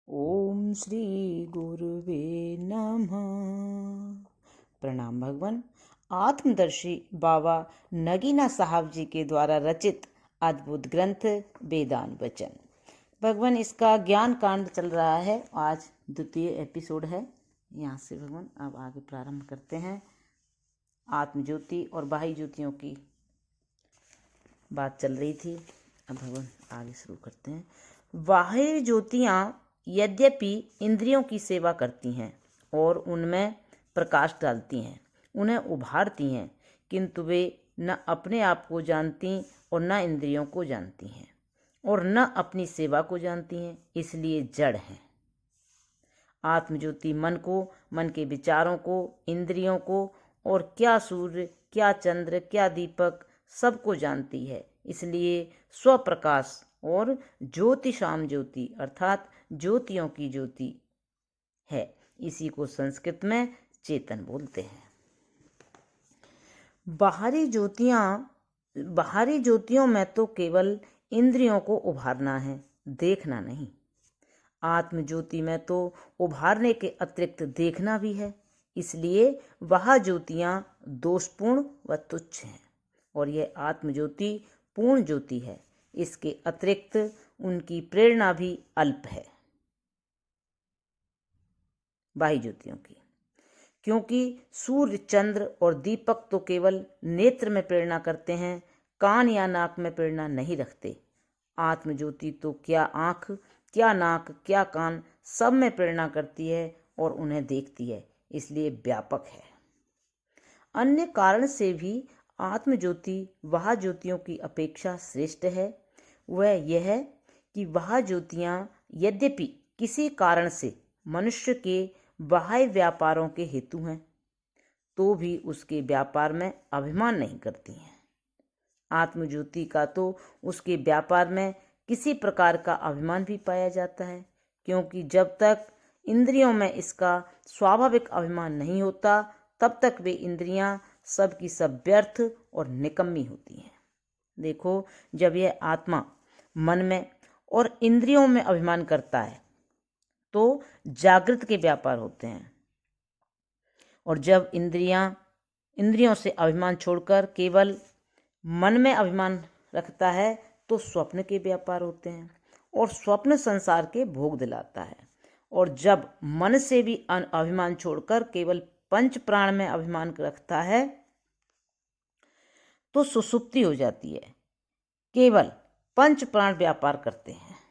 ओम श्री गुरुवे नमः। प्रणाम भगवान। आत्मदर्शी बाबा नगीना साहब जी के द्वारा रचित अद्भुत ग्रंथ वेदांत वचन। भगवान इसका ज्ञान कांड चल रहा है, आज द्वितीय एपिसोड है। यहाँ से भगवान अब आगे प्रारंभ करते हैं। आत्मज्योति और बाह्य ज्योतियों की बात चल रही थी, अब भगवान आगे शुरू करते हैं। बाह्य ज्योतियाँ यद्यपि इंद्रियों की सेवा करती हैं और उनमें प्रकाश डालती हैं, उन्हें उभारती हैं, किंतु वे न अपने आप को जानती और न इंद्रियों को जानती हैं और न अपनी सेवा को जानती हैं, इसलिए जड़ हैं। आत्मज्योति मन को, मन के विचारों को, इंद्रियों को और क्या सूर्य, क्या चंद्र, क्या दीपक सबको जानती है, इसलिए स्वप्रकाश और ज्योतिषाम ज्योति अर्थात ज्योतियों की ज्योति है। इसी को संस्कृत में चेतन बोलते हैं। बाहरी ज्योतियों में तो केवल इंद्रियों को उभारना है, देखना नहीं। आत्मज्योति में तो उभारने के अतिरिक्त देखना भी है, इसलिए वह ज्योतियाँ दोषपूर्ण व तुच्छ हैं और यह आत्मज्योति पूर्ण ज्योति है। इसके अतिरिक्त उनकी प्रेरणा भी अल्प है बाह्य ज्योतियों की, क्योंकि सूर्य, चंद्र और दीपक तो केवल नेत्र में प्रेरणा करते हैं, कान या नाक में प्रेरणा नहीं रखते। आत्मज्योति तो क्या आँख, क्या नाक, क्या कान सब में प्रेरणा करती है और उन्हें देखती है, इसलिए व्यापक है। अन्य कारण से भी आत्मज्योति वह ज्योतियों की अपेक्षा श्रेष्ठ है। वह यह है कि वह ज्योतियाँ यद्यपि किसी कारण से मनुष्य के बाह्य व्यापारों के हेतु हैं, तो भी उसके व्यापार में अभिमान नहीं करती हैं। आत्मज्योति का तो उसके व्यापार में किसी प्रकार का अभिमान भी पाया जाता है, क्योंकि जब तक इंद्रियों में इसका स्वाभाविक अभिमान नहीं होता, तब तक वे इंद्रियां सब की सब व्यर्थ और निकम्मी होती हैं। देखो, जब यह आत्मा मन में और इंद्रियों में अभिमान करता है तो जागृत के व्यापार होते हैं, और जब इंद्रियों से अभिमान छोड़कर केवल मन में अभिमान रखता है तो स्वप्न के व्यापार होते हैं, और स्वप्न संसार के भोग दिलाता है। और जब मन से भी अभिमान छोड़कर केवल पंच प्राण में अभिमान रखता है तो सुसुप्ति हो जाती है, केवल पंच प्राण व्यापार करते हैं।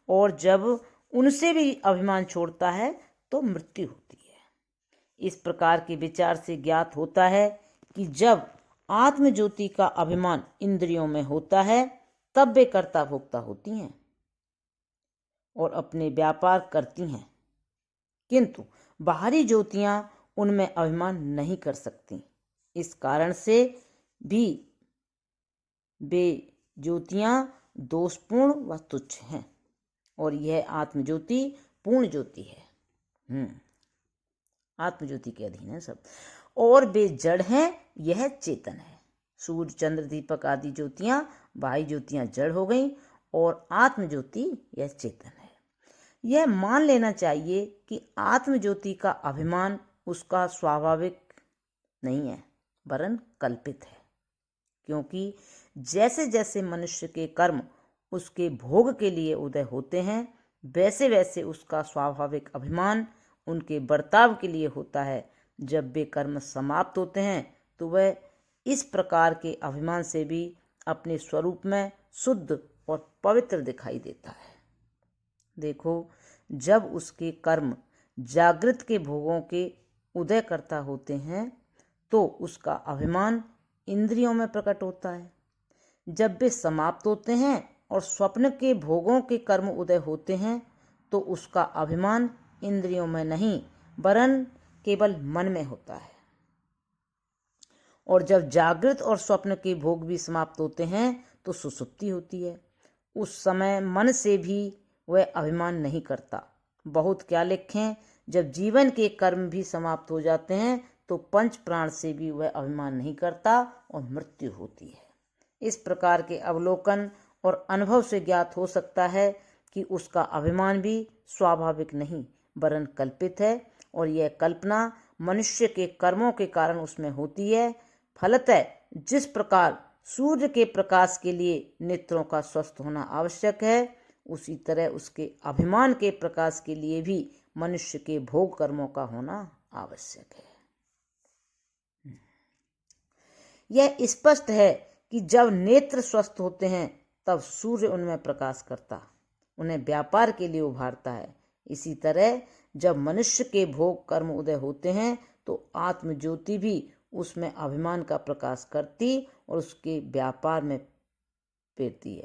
और जब उनसे भी अभिमान छोड़ता है तो मृत्यु होती है। इस प्रकार के विचार से ज्ञात होता है कि जब आत्मज्योति का अभिमान इंद्रियों में होता है तब वे कर्ता भोक्ता होती हैं और अपने व्यापार करती हैं, किंतु बाहरी ज्योतियां उनमें अभिमान नहीं कर सकती। इस कारण से भी वे ज्योतियां दोषपूर्ण व तुच्छ हैं और यह आत्मज्योति पूर्ण ज्योति है। आत्मज्योति के अधीन है सब, और वे जड़ हैं, यह चेतन है। सूर्य, चंद्र, दीपक आदि ज्योतियां बाह्य ज्योतियां जड़ हो गई और आत्मज्योति यह चेतन है। यह मान लेना चाहिए कि आत्मज्योति का अभिमान उसका स्वाभाविक नहीं है, वरन कल्पित है, क्योंकि जैसे जैसे मनुष्य के कर्म उसके भोग के लिए उदय होते हैं, वैसे वैसे उसका स्वाभाविक अभिमान उनके बर्ताव के लिए होता है। जब वे कर्म समाप्त होते हैं तो वह इस प्रकार के अभिमान से भी अपने स्वरूप में शुद्ध और पवित्र दिखाई देता है। देखो, जब उसके कर्म जागृत के भोगों के उदय करता होते हैं तो उसका अभिमान इंद्रियों में प्रकट होता है। जब वे समाप्त होते हैं और स्वप्न के भोगों के कर्म उदय होते हैं तो उसका अभिमान इंद्रियों में नहीं वरन केवल मन में होता है। और जब जागृत और स्वप्न के भोग भी समाप्त होते हैं तो सुसुप्ति होती है। उस समय मन से भी वह अभिमान नहीं करता। बहुत क्या लिखें, जब जीवन के कर्म भी समाप्त हो जाते हैं तो पंच प्राण से भी वह अभिमान नहीं करता और मृत्यु होती है। इस प्रकार के अवलोकन और अनुभव से ज्ञात हो सकता है कि उसका अभिमान भी स्वाभाविक नहीं वरन कल्पित है, और यह कल्पना मनुष्य के कर्मों के कारण उसमें होती है। फलतः जिस प्रकार सूर्य के प्रकाश के लिए नेत्रों का स्वस्थ होना आवश्यक है, उसी तरह उसके अभिमान के प्रकाश के लिए भी मनुष्य के भोग कर्मों का होना आवश्यक है। यह स्पष्ट है कि जब नेत्र स्वस्थ होते हैं तब सूर्य उनमें प्रकाश करता, उन्हें व्यापार के लिए उभारता है। इसी तरह जब मनुष्य के भोग कर्म उदय होते हैं तो आत्म ज्योति भी उसमें अभिमान का प्रकाश करती और उसके व्यापार में प्रेरती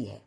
है।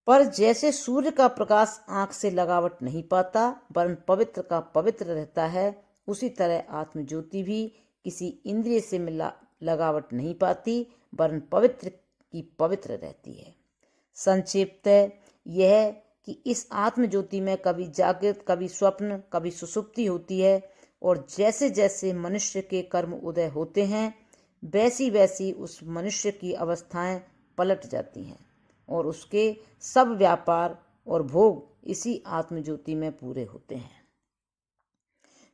पर जैसे सूर्य का प्रकाश आंख से लगावट नहीं पाता वरन पवित्र का पवित्र रहता है, उसी तरह आत्म ज्योति भी किसी इंद्रिय से लगावट नहीं पाती वरन पवित्र की पवित्र रहती है। संक्षेपतः यह कि इस आत्म ज्योति में कभी जागृत, कभी स्वप्न, कभी सुषुप्ति होती है, और जैसे जैसे मनुष्य के कर्म उदय होते हैं वैसी वैसी उस मनुष्य की अवस्थाएं पलट जाती हैं और उसके सब व्यापार और भोग इसी आत्म ज्योति में पूरे होते हैं।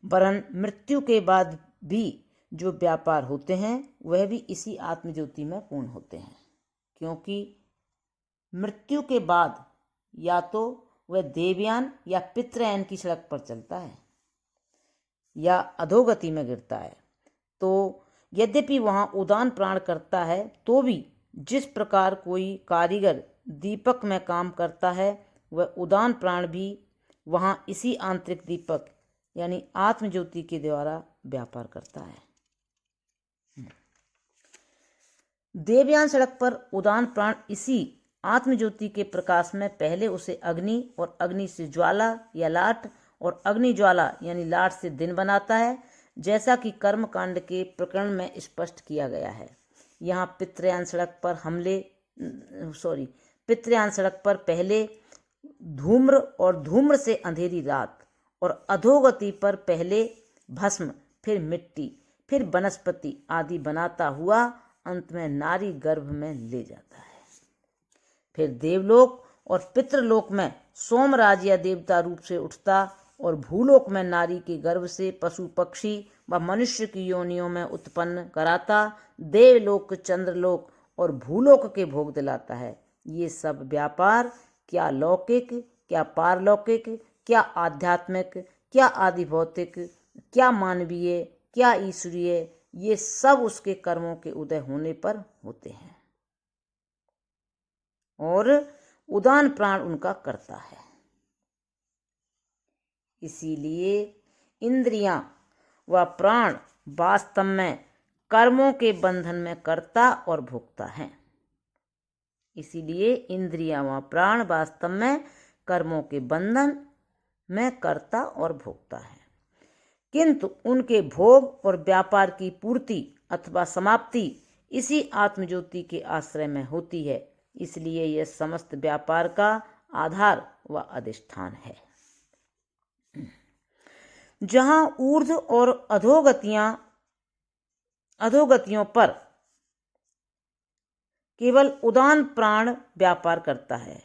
वरन मृत्यु के बाद भी जो व्यापार होते हैं वह भी इसी आत्म ज्योति में पूर्ण होते हैं, क्योंकि मृत्यु के बाद या तो वह देवयान या पितृयान की सड़क पर चलता है या अधोगति में गिरता है। तो यद्यपि वहाँ उदान प्राण करता है तो भी जिस प्रकार कोई कारीगर दीपक में काम करता है वह उदान प्राण भी वहाँ इसी आंतरिक दीपक यानी आत्म ज्योति के द्वारा व्यापार करता है। देवयान सड़क पर उदान प्राण इसी आत्म ज्योति के प्रकाश में पहले उसे अग्नि और अग्नि से ज्वाला या लाट और अग्नि ज्वाला यानी लाट से दिन बनाता है, जैसा कि कर्म कांड के प्रकरण में स्पष्ट किया गया है। यहाँ पितृयान सड़क पर पहले धूम्र और धूम्र से अंधेरी रात, और अधोगति पर पहले भस्म, फिर मिट्टी, फिर वनस्पति आदि बनाता हुआ अंत में नारी गर्भ में ले जाता है। फिर देवलोक और पितृलोक में सोमराज या देवता रूप से उठता और भूलोक में नारी के गर्भ से पशु पक्षी व मनुष्य की योनियों में उत्पन्न कराता देवलोक, चंद्रलोक और भूलोक के भोग दिलाता है। ये सब व्यापार क्या लौकिक, क्या पारलौकिक, क्या आध्यात्मिक, क्या आदि भौतिक, क्या मानवीय, क्या ईश्वरीय, ये सब उसके कर्मों के उदय होने पर होते हैं और उदान प्राण उनका करता है। इसीलिए इंद्रियां व प्राण वास्तव में कर्मों के बंधन में कर्ता और भोक्ता हैं। इसीलिए इंद्रियां व प्राण वास्तव में कर्मों के बंधन में कर्ता और भोक्ता है, किंतु उनके भोग और व्यापार की पूर्ति अथवा समाप्ति इसी आत्मज्योति के आश्रय में होती है। इसलिए यह समस्त व्यापार का आधार व अधिष्ठान है। जहाँ ऊर्ध्व और अधोगतियों पर केवल उदान प्राण व्यापार करता है,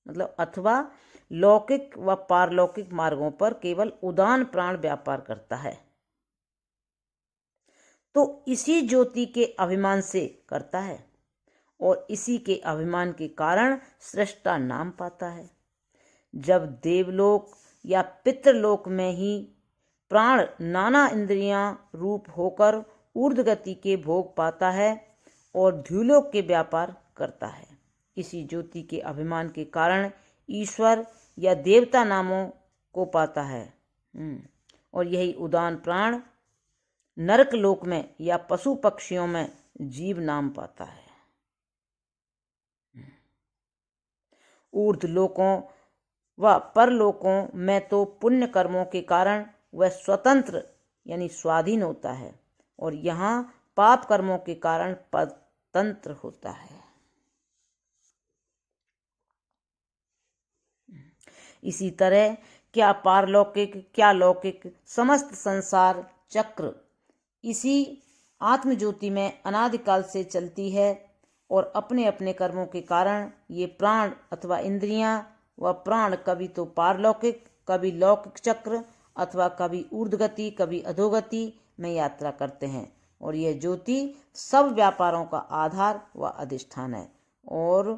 मतलब अथवा लौकिक व पारलौकिक मार्गों पर केवल उदान प्राण व्यापार करता है, तो इसी ज्योति के अभिमान से करता है और इसी के अभिमान के कारण सृष्टा नाम पाता है। जब देवलोक या पितृलोक में ही प्राण नाना इंद्रियां रूप होकर ऊर्ध्वगति के भोग पाता है और द्युलोक के व्यापार करता है, इसी ज्योति के अभिमान के कारण ईश्वर या देवता नामों को पाता है, और यही उदान प्राण नरक लोक में या पशु पक्षियों में जीव नाम पाता है। ऊर्ध्व लोकों व परलोकों में तो पुण्य कर्मों के कारण वह स्वतंत्र यानी स्वाधीन होता है और यहाँ पाप कर्मों के कारण परतंत्र होता है। इसी तरह क्या पारलौकिक क्या लौकिक समस्त संसार चक्र इसी आत्मज्योति में अनादिकाल से चलती है और अपने अपने कर्मों के कारण ये प्राण अथवा इंद्रियां व प्राण कभी तो पारलौकिक, कभी लौकिक चक्र अथवा कभी ऊर्ध्वगति, कभी अधोगति में यात्रा करते हैं। और यह ज्योति सब व्यापारों का आधार व अधिष्ठान है और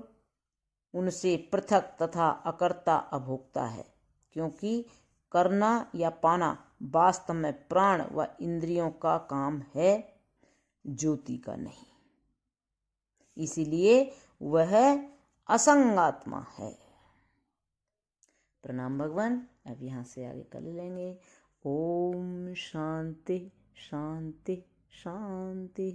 उनसे पृथक तथा अकर्ता अभोक्ता है, क्योंकि करना या पाना वास्तव में प्राण व इंद्रियों का काम है, ज्योति का नहीं। इसीलिए वह असंगात्मा है। प्रणाम भगवान। अब यहाँ से आगे कर लेंगे। ओम शांति शांति शांति।